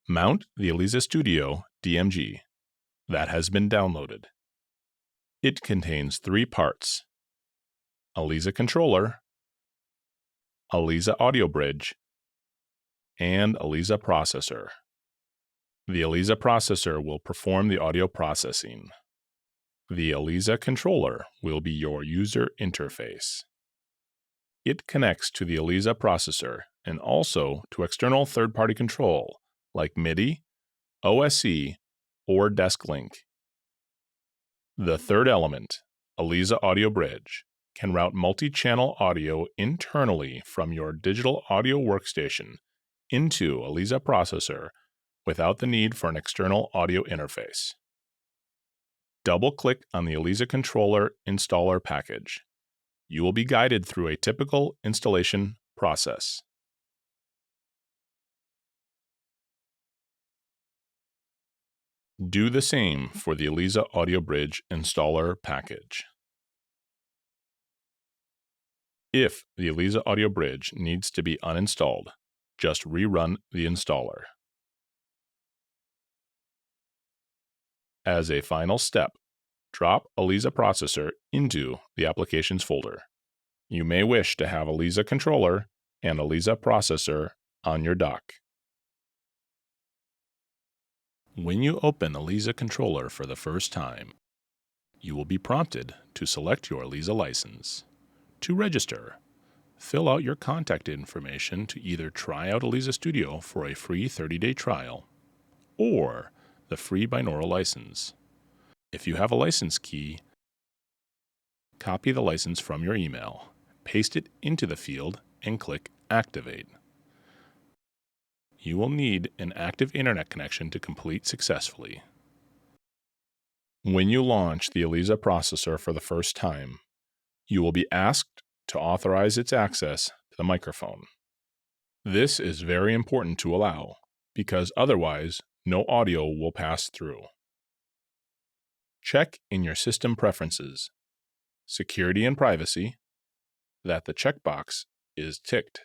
Mount the Eliza Studio DMG that has been downloaded. It contains 3 parts: Eliza controller, Eliza audio bridge, and Eliza processor. The Eliza processor will perform the audio processing. The Eliza controller will be your user interface. It connects to the Eliza processor and also to external third-party control like MIDI, OSC, or Desk Link. The third element, Eliza Audio Bridge, can route multi-channel audio internally from your digital audio workstation into Eliza processor without the need for an external audio interface. Double-click on the Eliza controller installer package. You will be guided through a typical installation process. Do the same for the Eliza Audio Bridge installer package. If the Eliza Audio Bridge needs to be uninstalled, just rerun the installer. As a final step, drop Eliza processor into the applications folder. You may wish to have Eliza controller and Eliza processor on your dock. When you open Eliza controller for the first time, you will be prompted to select your Eliza license. To register, fill out your contact information to either try out Eliza Studio for a free 30-day trial or the free binaural license. If you have a license key, copy the license from your email, paste it into the field, and click Activate. You will need an active internet connection to complete successfully. When you launch the Eliza processor for the first time, you will be asked to authorize its access to the microphone. This is very important to allow, because otherwise no audio will pass through. Check in your system preferences, security and privacy, that the checkbox is ticked.